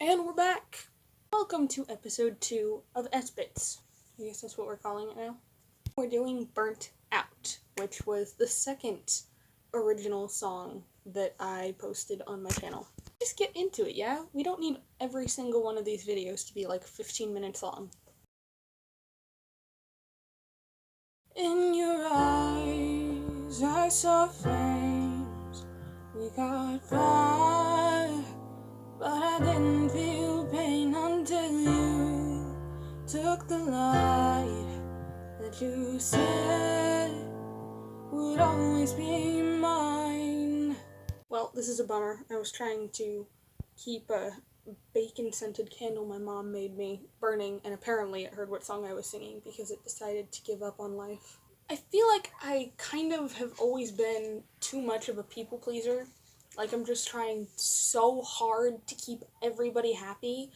And we're back! Welcome to episode 2 of SBTS. I guess that's what we're calling it now. We're doing Burnt Out, which was the second original song that I posted on my channel. Just get into it, yeah? We don't need every single one of these videos to be like 15 minutes long. In your eyes, I saw flames. We got fire, but I didn't feel pain until you took the light that you said would always be mine. Well, this is a bummer. I was trying to keep a bacon-scented candle my mom made me burning, and apparently it heard what song I was singing because it decided to give up on life. I feel like I kind of have always been too much of a people pleaser. Like, I'm just trying so hard to keep everybody happy,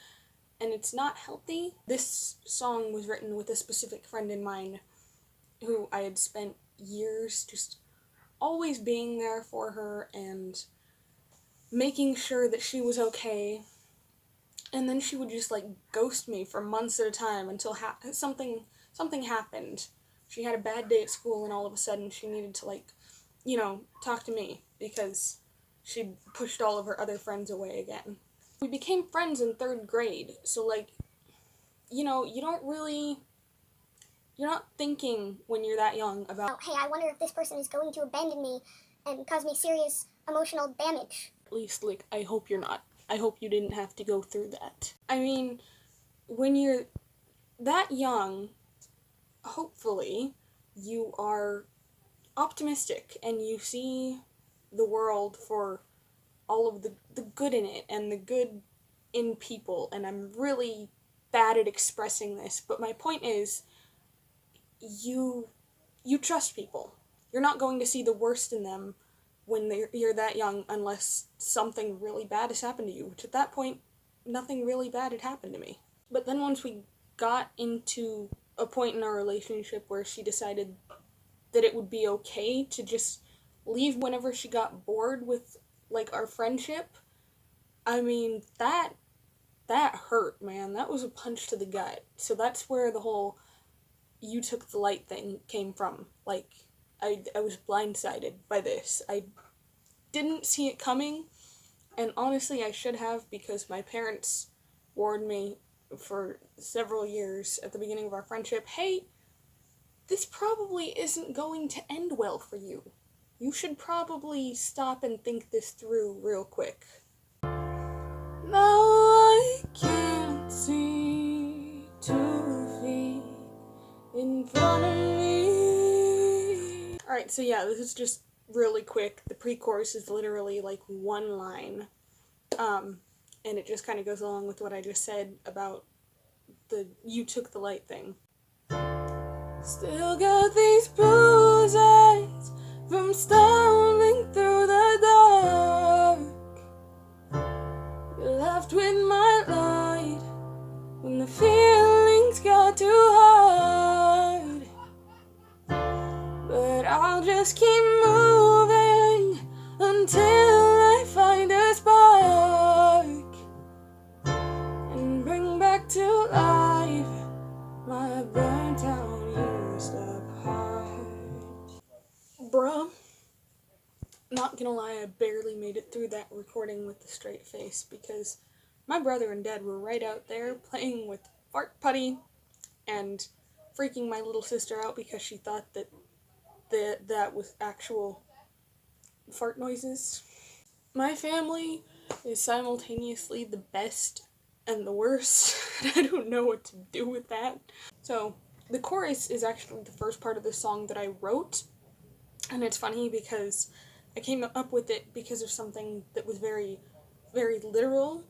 and it's not healthy. This song was written with a specific friend in mind who I had spent years just always being there for her and making sure that she was okay. And then she would just, like, ghost me for months at a time until something happened. She had a bad day at school, and all of a sudden she needed to, like, talk to me because she'd pushed all of her other friends away again. We became friends in 3rd grade, so, like, you're not thinking when you're that young about, hey, I wonder if this person is going to abandon me and cause me serious emotional damage. at least, like, I hope you're not. I hope you didn't have to go through that. I mean, when you're that young, hopefully, you are optimistic and you see the world for all of the good in it and the good in people, and I'm really bad at expressing this, but my point is, you trust people. You're not going to see the worst in them when you're that young unless something really bad has happened to you, which at that point, nothing really bad had happened to me. But then once we got into a point in our relationship where she decided that it would be okay to just leave whenever she got bored with, like, our friendship, I mean, that hurt, man. That was a punch to the gut. So that's where the whole you took the light thing came from. Like, I was blindsided by this. I didn't see it coming, and honestly I should have, because my parents warned me for several years at the beginning of our friendship, hey, this probably isn't going to end well for you. You should probably stop and think this through real quick. Now I can't see 2 feet in front of me. Alright, so yeah, this is just really quick. The pre-chorus is literally like one line. And it just kind of goes along with what I just said about the you took the light thing. Still got these bruises from stumbling through the dark. You're left with my light when the feelings got too hard. But I'll just keep moving until I find a spark and bring back to life my burnt out, used up heart. Bruh, not gonna lie, I barely made it through that recording with a straight face because my brother and dad were right out there playing with fart putty and freaking my little sister out because she thought that was actual fart noises. My family is simultaneously the best and the worst, and I don't know what to do with that. So, the chorus is actually the first part of the song that I wrote, and it's funny because I came up with it because of something that was very, very literal.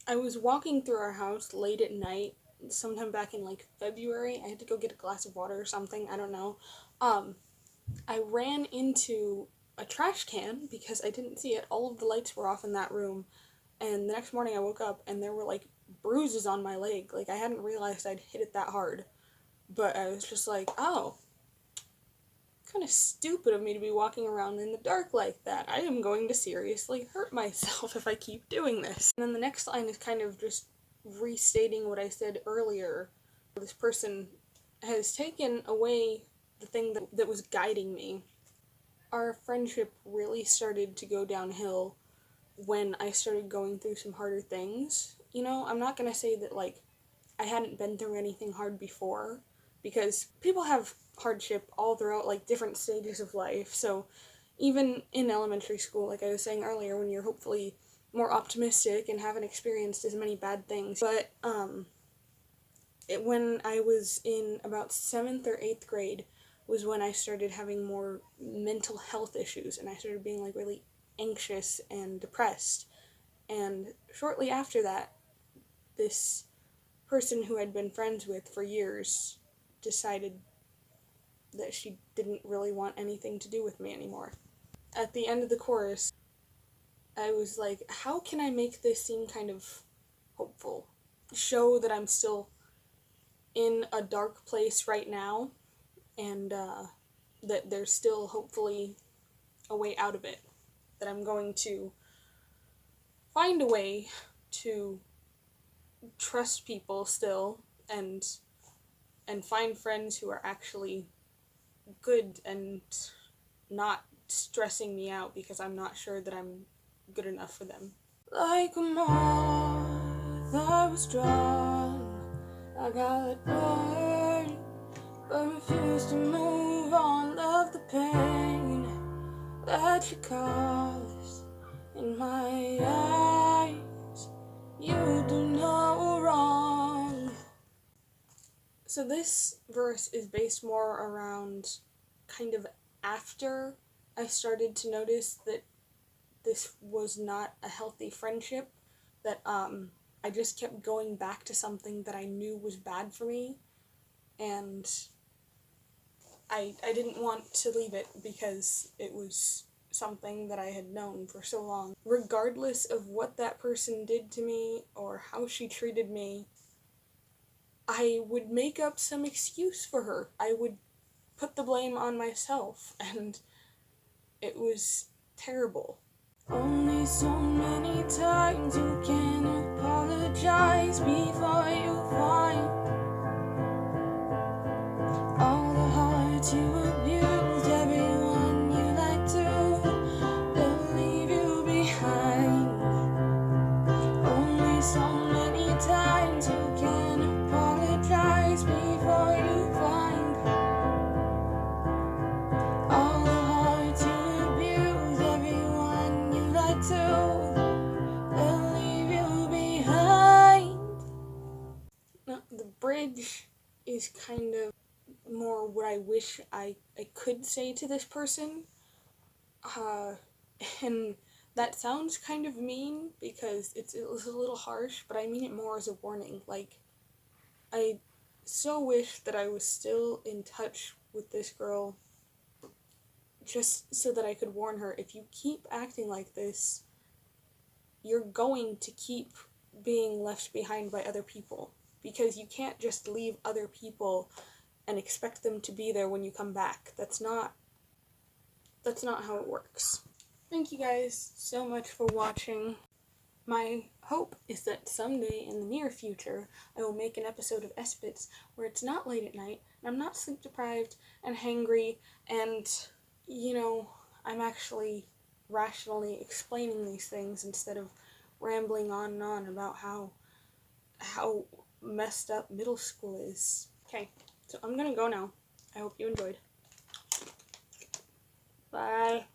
I was walking through our house late at night, sometime back in, like, February. I had to go get a glass of water or something, I don't know. I ran into a trash can because I didn't see it. All of the lights were off in that room, and the next morning I woke up and there were, like, bruises on my leg. Like, I hadn't realized I'd hit it that hard, but I was just like, oh, kind of stupid of me to be walking around in the dark like that. I am going to seriously hurt myself if I keep doing this. And then the next line is kind of just restating what I said earlier. This person has taken away the thing that was guiding me. Our friendship really started to go downhill when I started going through some harder things. You know, I'm not gonna say that, like, I hadn't been through anything hard before, because people have hardship all throughout, like, different stages of life. So even in elementary school, like I was saying earlier, when you're hopefully more optimistic and haven't experienced as many bad things. But when I was in about 7th or 8th grade was when I started having more mental health issues, and I started being, like, really anxious and depressed. And shortly after that, this person who I'd been friends with for years decided that she didn't really want anything to do with me anymore. At the end of the course, I was like, how can I make this seem kind of hopeful? Show that I'm still in a dark place right now, and that there's still hopefully a way out of it. That I'm going to find a way to trust people still, and find friends who are actually good and not stressing me out because I'm not sure that I'm good enough for them. Like a moth, I was drawn, I got burned, but refused to move on. Love the pain that you caused in my eyes. You do no wrong. So this verse is based more around kind of after I started to notice that this was not a healthy friendship, that I just kept going back to something that I knew was bad for me, and I didn't want to leave it because it was something that I had known for so long. Regardless of what that person did to me or how she treated me, I would make up some excuse for her. I would put the blame on myself, and it was terrible. Only so many times you can apologize before you find all the hearts you abused, everyone you like to, they'll leave you behind. Only so many times you can apologize before you find all the hearts you abused, everyone you like to, they'll leave you behind. Now, the bridge is kind of more what I wish I could say to this person. And that sounds kind of mean because it was a little harsh, but I mean it more as a warning. Like, I so wish that I was still in touch with this girl, just so that I could warn her, if you keep acting like this, you're going to keep being left behind by other people, because you can't just leave other people and expect them to be there when you come back. That's not how it works. Thank you guys so much for watching. My hope is that someday in the near future, I will make an episode of SBTS where it's not late at night, and I'm not sleep deprived and hangry, and, you know, I'm actually rationally explaining these things instead of rambling on and on about how messed up middle school is. Okay, so I'm gonna go now. I hope you enjoyed. Bye.